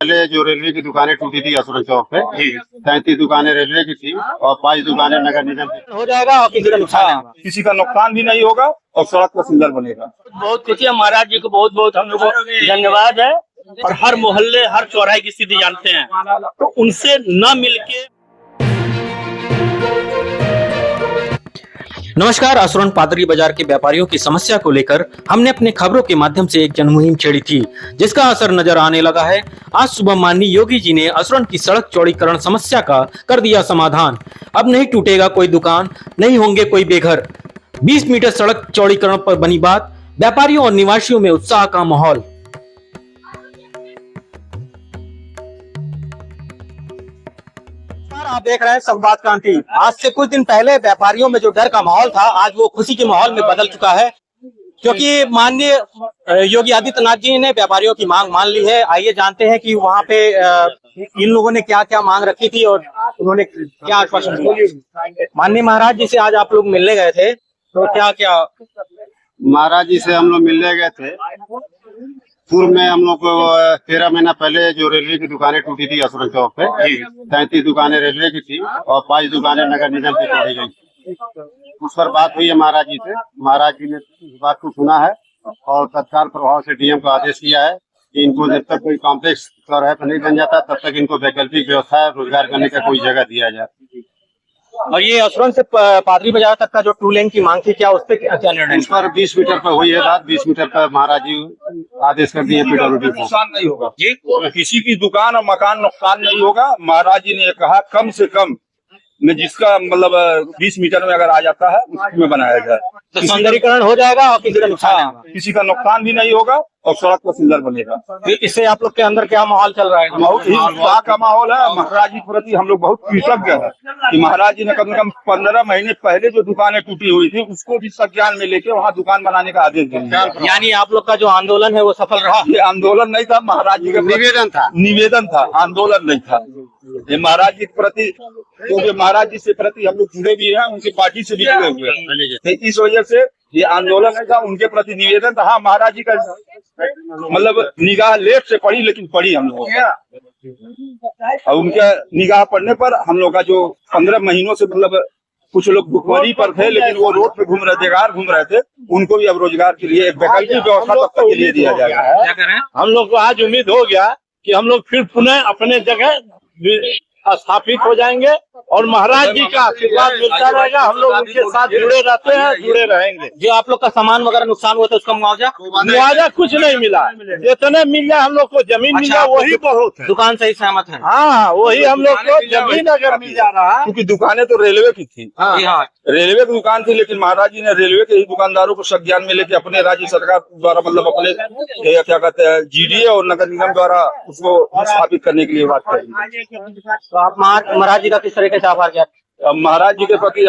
पहले जो रेलवे की दुकानें टूटी थी असुरन चौक पे 37 दुकानें रेलवे की थी और 5 दुकानें नगर निगम की। हो जाएगा और किसी का नुकसान नहीं होगा। किसी का नुकसान भी नहीं होगा और सड़क को सुंदर बनेगा। बहुत खुशी है, महाराज जी को बहुत बहुत हम लोग को धन्यवाद है। और हर मोहल्ले हर चौराहे की स्थिति जानते हैं, तो उनसे न मिलके। नमस्कार। असुरन पादरी बाजार के व्यापारियों की समस्या को लेकर हमने अपने खबरों के माध्यम से एक जनमुहिम छेड़ी थी, जिसका असर नजर आने लगा है। आज सुबह माननीय योगी जी ने असुरन की सड़क चौड़ीकरण समस्या का कर दिया समाधान। अब नहीं टूटेगा कोई दुकान, नहीं होंगे कोई बेघर। 20 मीटर सड़क चौड़ीकरण पर बनी बात, व्यापारियों और निवासियों में उत्साह का माहौल। आप देख रहे हैं संवाद क्रांति। आज से कुछ दिन पहले व्यापारियों में जो डर का माहौल था, आज वो खुशी के माहौल में बदल चुका है, क्योंकि माननीय योगी आदित्यनाथ जी ने व्यापारियों की मांग मान ली है। आइए जानते हैं कि वहाँ पे इन लोगों ने क्या क्या मांग रखी थी और उन्होंने क्या आश्वासन दिया। माननीय महाराज जी से आज आप लोग मिलने गए थे, तो क्या क्या? महाराज जी से हम लोग मिलने गए थे। पूर्व में हम लोग को 13 महीना पहले जो रेलवे की दुकानें टूटी थी असुरन चौक पे 37 दुकानें रेलवे की थी और 5 दुकानें नगर निगम की तोड़ी गई। उस पर बात हुई है महाराज जी से। महाराज जी ने इस बात को सुना है और तत्काल प्रभाव से डीएम को आदेश किया है कि इनको जब तक कोई कॉम्प्लेक्स चौराहे पर नहीं बन जाता तब तक इनको वैकल्पिक व्यवस्था रोजगार करने का कोई जगह दिया जाए। और ये असुरन से पादरी बाजार तक का जो 2 लेन की मांग थी, क्या उस पर क्या निर्णय? उस पर 20 मीटर पर हुई है बात। 20 मीटर पर महाराज जी आदेश कर दिए पीडब्ल्यूडी को। नुकसान नहीं होगा जी, किसी की दुकान और मकान नुकसान नहीं होगा। महाराज जी ने कहा कम से कम में जिसका मतलब 20 मीटर में अगर आ जाता है उसमें बनाया जाए, तो सौंदर्यीकरण हो जाएगा और किसी का नुकसान नहीं होगा। किसी का नुकसान भी नहीं होगा और सड़क को सुंदर बनेगा। इससे आप लोग के अंदर क्या माहौल चल रहा है? बहुत ही उत्साह का माहौल है। महाराज जी के प्रति हम लोग बहुत कृतज्ञ हैं कि महाराज जी ने कम से कम 15 महीने पहले जो दुकानें टूटी हुई थी उसको भी संज्ञान में लेके वहाँ दुकान बनाने का आदेश दिया। यानी आप लोग का जो आंदोलन है वो सफल रहा? ये आंदोलन नहीं था, महाराज जी का निवेदन था, आंदोलन नहीं था। ये महाराज जी के प्रति, क्योंकि महाराज जी से प्रति हम लोग जुड़े भी हैं, उनकी पार्टी से भी जुड़े हुए हैं, इस वजह से ये आंदोलन नहीं था, उनके प्रति निवेदन था। हाँ, महाराज जी का मतलब निगाह लेट से पड़ी, लेकिन पड़ी हम लोग। और उनके निगाह पड़ने पर हम लोग का जो 15 महीनों से मतलब कुछ लोग भुखमरी पर थे, लेकिन वो रोड पे घूम रहे, बेकार घूम रहे थे, उनको भी अब रोजगार के लिए एक वैकल्पिक व्यवस्था तब तक के लिए दिया जाएगा। हम लोग को आज उम्मीद हो गया कि हम लोग फिर पुनः अपने जगह स्थापित हो जाएंगे और महाराज जी का आशीर्वाद मिलता रहेगा। हम लोग उनके साथ जुड़े रहते हैं, जुड़े रहेंगे। जो आप लोग का सामान वगैरह नुकसान हुआ था उसका मुआवजा कुछ नहीं मिला, जितने मिला हम लोग को जमीन मिला वही बहुत है। दुकान से ही सहमत है? हाँ, वही हम लोग को जमीन अगर मिल जा रहा है, क्योंकि दुकानें तो रेलवे की थी। हाँ, रेलवे की दुकान थी, लेकिन महाराज जी ने रेलवे के ही दुकानदारों को संज्ञान में लेके अपने राज्य सरकार द्वारा मतलब अपने क्या कहते हैं जीडीए और नगर निगम द्वारा उसको स्थापित करने के लिए बात करी। तो आप महाराज जी का किस तरीके से आभार किया? महाराज जी के प्रति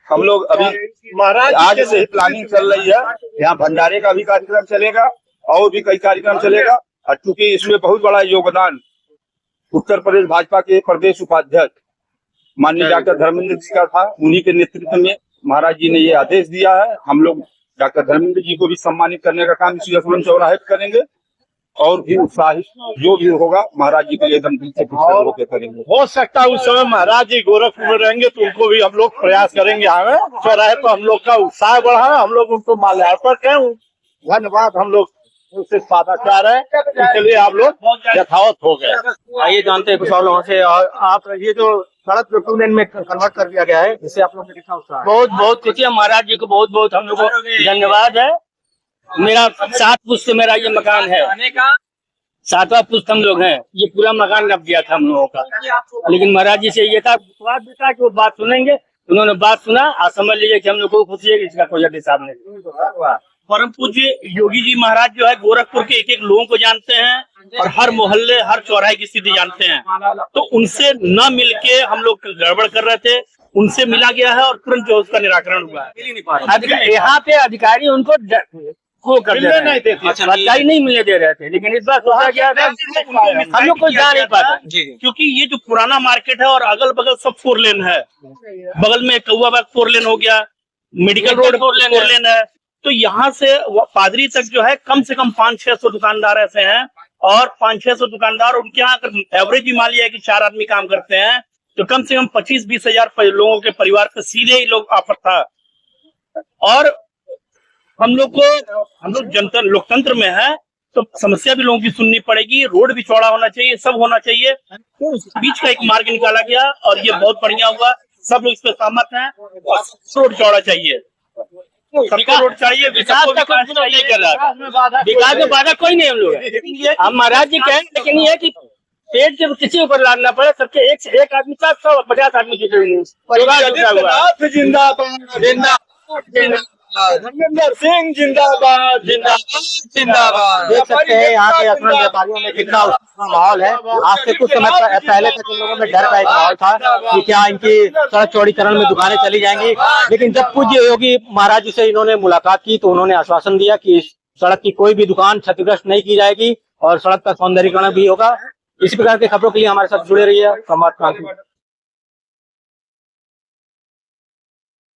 हम लोग अभी महाराज आज से ही प्लानिंग चल रही है। यहाँ भंडारे का भी कार्यक्रम चलेगा और भी कई कार्यक्रम चलेगा। और चूंकि इसमें बहुत बड़ा योगदान उत्तर प्रदेश भाजपा के प्रदेश उपाध्यक्ष माननीय डॉक्टर धर्मेंद्र जी का था, उन्हीं के नेतृत्व में महाराज जी ने ये आदेश दिया है। हम लोग डॉक्टर धर्मेंद्र जी को भी सम्मानित करने का काम इसी असुरन चौराहे पे करेंगे और भी उत्साहित जो भी होगा महाराज जी के लिए एकदम दिल से होकर करेंगे। हो सकता है उस समय महाराज जी गोरखपुर में रहेंगे तो उनको भी हम लोग प्रयास करेंगे हमें चौराहे पर हम लोग का उत्साह बढ़ाए, हम लोग उनको माल्यार्पण करें। धन्यवाद। हम लोग उससे सादा चाह रहे हैं, इसके लिए आप लोग यथावत हो गए। आइए जानते हैं कुछ और लोगों से। और आप ये जो सड़क जो 2 लेन में कन्वर्ट कर दिया गया है, इससे आप लोग ने कितना उत्साह? बहुत बहुत खुशी है। महाराज जी को बहुत बहुत हम लोग को धन्यवाद है। मेरा 7 पुश्त मेरा ये मकान है, 7वां पुश्त हम लोग हैं। ये पूरा मकान रख दिया था हम लोगों का, लेकिन महाराज जी से ये था कि वो बात सुनेंगे। उन्होंने बात सुना। आज समझ लीजिए कि हम लोग को खुशी है कि इसका कोई हिसाब नहीं। परम पूज्य योगी जी महाराज जो है गोरखपुर के एक एक लोगों को जानते हैं और हर मोहल्ले हर चौराहे की स्थिति जानते हैं, तो उनसे न मिलके हम लोग गड़बड़ कर रहे थे, उनसे मिला गया है और तुरंत जो उसका निराकरण हुआ है। यहाँ पे अधिकारी उनको को कर दे नहीं थे, सरकारी नहीं मिलने दे रहे थे, लेकिन इस बार सोचा गया था हम लोग कोई जा नहीं पाता, क्योंकि ये जो पुराना मार्केट है और अगल बगल सब 4 लेन है। बगल में कौवाबाग 4 लेन हो गया, मेडिकल रोड 4 लेन है, तो यहाँ से पादरी तक जो है कम से कम 500-600 दुकानदार ऐसे हैं और 500-600 दुकानदार, उनके यहाँ अगर एवरेज भी मान लिया है कि 4 आदमी काम करते हैं तो कम से कम 25-20 हजार लोगों के परिवार पे सीधे ही लोग ऑफर था। और हम लोग जनता लोकतंत्र में है तो समस्या भी लोगों की सुननी पड़ेगी, रोड भी चौड़ा होना चाहिए, सब होना चाहिए। तो उस बीच का एक मार्ग निकाला गया और ये बहुत बढ़िया हुआ, सब लोग इस पर सहमत हैं। और रोड चौड़ा चाहिए, सबको रोड चाहिए, विकास का कुछ नहीं कर रहा, विकास में बाधा कोई नहीं। हम लोग हम महाराज जी कहें, लेकिन ये है कि पेट जब किसी ऊपर लादना पड़े, सबके एक आदमी 150 आदमी जिंदाबाद धर्मेंद्र सिंह जिंदाबाद जिंदाबाद जिंदाबाद। देख सकते हैं यहाँ के असमान व्यापारियों में कितना माहौल है। आज से कुछ समय पहले तक इन लोगों में डर का एक माहौल था कि क्या इनकी सड़क चौड़ीकरण में दुकानें चली जाएंगी, लेकिन जब पूज्य योगी महाराज जी से इन्होंने मुलाकात की तो उन्होंने आश्वासन दिया कि इस सड़क की कोई भी दुकान क्षतिग्रस्त नहीं की जाएगी और सड़क का सौंदर्यीकरण भी होगा। इसी प्रकार की खबरों के लिए हमारे साथ जुड़े रहिए। संवाद क्रांति।